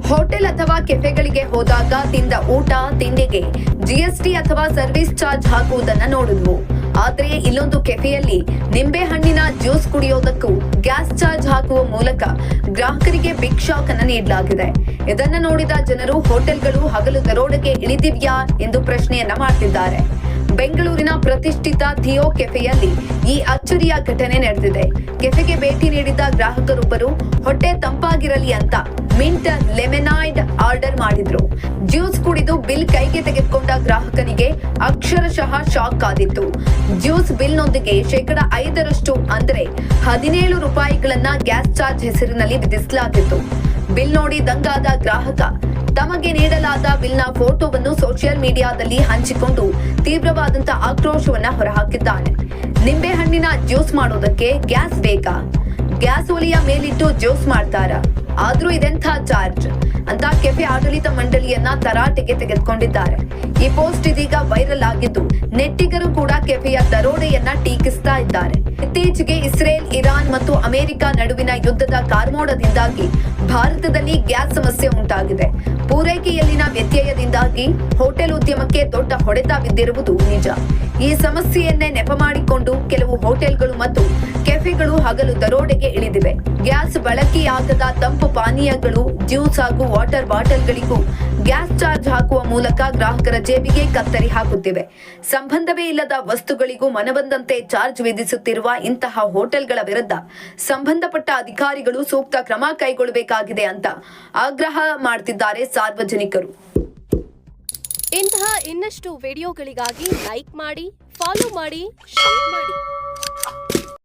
Hotel ಅಥವಾ ಕೆಫೆಗಳಿಗೆ ಹೋದಾಗ ತಿಂದ ಊಟ ತಿಂಡಿಗೆ ಜಿಎಸ್ಟಿ ಅಥವಾ ಸರ್ವಿಸ್ ಚಾರ್ಜ್ ಹಾಕುವುದನ್ನ ನೋಡಿದ್ವು. ಆದರೆ ಇಲ್ಲೊಂದು ಕೆಫೆಯಲ್ಲಿ ನಿಂಬೆಹಣ್ಣಿನ ಜ್ಯೂಸ್ ಕುಡಿಯೋದಕ್ಕೂ ಗ್ಯಾಸ್ ಚಾರ್ಜ್ ಹಾಕುವ ಮೂಲಕ ಗ್ರಾಹಕರಿಗೆ ಬಿಗ್ ಶಾಕ್ ಅನ್ನು ನೀಡಲಾಗಿದೆ. ಇದನ್ನ ನೋಡಿದ ಜನರು ಹೋಟೆಲ್ಗಳು ಹಗಲು ದರೋಡೆಗೆ ಇಳಿದಿವ್ಯಾ ಎಂದು ಪ್ರಶ್ನೆಯನ್ನ ಮಾಡ್ತಿದ್ದಾರೆ. ಬೆಂಗಳೂರಿನ ಪ್ರತಿಷ್ಠಿತ ಥಿಯೋ ಕೆಫೆಯಲ್ಲಿ ಈ ಅಚ್ಚರಿಯ ಘಟನೆ ನಡೆದಿದೆ. ಕೆಫೆಗೆ ಭೇಟಿ ನೀಡಿದ್ದ ಗ್ರಾಹಕರೊಬ್ಬರು ಹೊಟ್ಟೆ ತಂಪಾಗಿರಲಿ ಅಂತ ಮಿಂಟ್ ಲೆಮನೈಡ್ ಆರ್ಡರ್ ಮಾಡಿದ್ರು. ಜ್ಯೂಸ್ ಕುಡಿದು ಬಿಲ್ ಕೈಗೆ ತೆಗೆದುಕೊಂಡ ಗ್ರಾಹಕನಿಗೆ ಅಕ್ಷರಶಃ ಶಾಕ್ ಆಗಿತ್ತು. ಜ್ಯೂಸ್ ಬಿಲ್ನೊಂದಿಗೆ 5% ಅಂದ್ರೆ 17 ರೂಪಾಯಿಗಳನ್ನ ಗ್ಯಾಸ್ ಚಾರ್ಜ್ ಹೆಸರಿನಲ್ಲಿ ವಿಧಿಸಲಾಗಿತ್ತು. ಬಿಲ್ ನೋಡಿ ದಂಗಾದ ಗ್ರಾಹಕ ತಮಗೆ ನೀಡಲಾದ ಬಿಲ್ನ ಫೋಟೋವನ್ನು ಸೋಷಿಯಲ್ ಮೀಡಿಯಾದಲ್ಲಿ ಹಂಚಿಕೊಂಡು ತೀವ್ರವಾದಂತಹ ಆಕ್ರೋಶವನ್ನ ಹೊರಹಾಕಿದ್ದಾನೆ. ನಿಂಬೆಹಣ್ಣಿನ ಜ್ಯೂಸ್ ಮಾಡೋದಕ್ಕೆ ಗ್ಯಾಸ್ ಬೇಕಾ? ಗ್ಯಾಸ್ ಒಲೆಯ ಮೇಲಿಟ್ಟು ಜ್ಯೂಸ್ ಮಾಡ್ತಾರಾ? ಆದ್ರೂ ಇದೆಂಥ ಚಾರ್ಜ್ ಅಂತ ಕೆಫೆ ಆಡಳಿತ ಮಂಡಳಿಯನ್ನ ತರಾಟೆಗೆ ತೆಗೆದುಕೊಂಡಿದ್ದಾರೆ. ಈ ಪೋಸ್ಟ್ ಇದೀಗ ವೈರಲ್ ಆಗಿದ್ದು ನೆಟ್ಟಿಗರು ಕೂಡ ಕೆಫೆಯ ದರೋಡೆಯನ್ನ ಟೀಕಿಸ್ತಾ ಇದ್ದಾರೆ. ಇತ್ತೀಚೆಗೆ ಇಸ್ರೇಲ್, ಇರಾನ್ ಮತ್ತು ಅಮೆರಿಕ ನಡುವಿನ ಯುದ್ಧದ ಕಾರ್ಮೋಡದಿಂದಾಗಿ ಭಾರತದಲ್ಲಿ ಗ್ಯಾಸ್ ಸಮಸ್ಯೆ ಉಂಟಾಗಿದೆ. ಪೂರೈಕೆಯಲ್ಲಿನ ವ್ಯತ್ಯಯದಿಂದಾಗಿ ಹೋಟೆಲ್ ಉದ್ಯಮಕ್ಕೆ ದೊಡ್ಡ ಹೊಡೆತ ಬಿದ್ದಿರುವುದು ನಿಜ. ಈ ಸಮಸ್ಯೆಯನ್ನೇ ನೆಪ ಮಾಡಿಕೊಂಡು ಕೆಲವು ಹೋಟೆಲ್ಗಳು ಮತ್ತು ಕೆಫೆಗಳು ಹಗಲು ದರೋಡೆಗೆ ಇಳಿದಿವೆ. ಗ್ಯಾಸ್ ಬಳಕೆಯಾಗದ ತಂಪು ಪಾನೀಯಗಳು, ಜ್ಯೂಸ್ ಹಾಗೂ ವಾಟರ್ ಬಾಟಲ್ಗಳಿಗೂ ಗ್ಯಾಸ್ ಚಾರ್ಜ್ ಹಾಕುವ ಮೂಲಕ ಗ್ರಾಹಕರ ಜೇಬಿಗೆ ಕತ್ತರಿ ಹಾಕುತ್ತಿವೆ. ಸಂಬಂಧವೇ ಇಲ್ಲದ ವಸ್ತುಗಳಿಗೂ ಮನಬಂದಂತೆ ಚಾರ್ಜ್ ವಿಧಿಸುತ್ತಿರುವ ಇಂತಹ ಹೋಟೆಲ್ಗಳ ವಿರುದ್ಧ ಸಂಬಂಧಪಟ್ಟ ಅಧಿಕಾರಿಗಳು ಸೂಕ್ತ ಕ್ರಮ ಕೈಗೊಳ್ಳಬೇಕಾಗಿದೆ ಅಂತ ಆಗ್ರಹ ಮಾಡ್ತಿದ್ದಾರೆ ಸಾರ್ವಜನಿಕರು. ಇಂತಹ ಇನ್ನಷ್ಟು ವಿಡಿಯೋಗಳಿಗಾಗಿ ಲೈಕ್ ಮಾಡಿ, ಫಾಲೋ ಮಾಡಿ, ಶೇರ್ ಮಾಡಿ.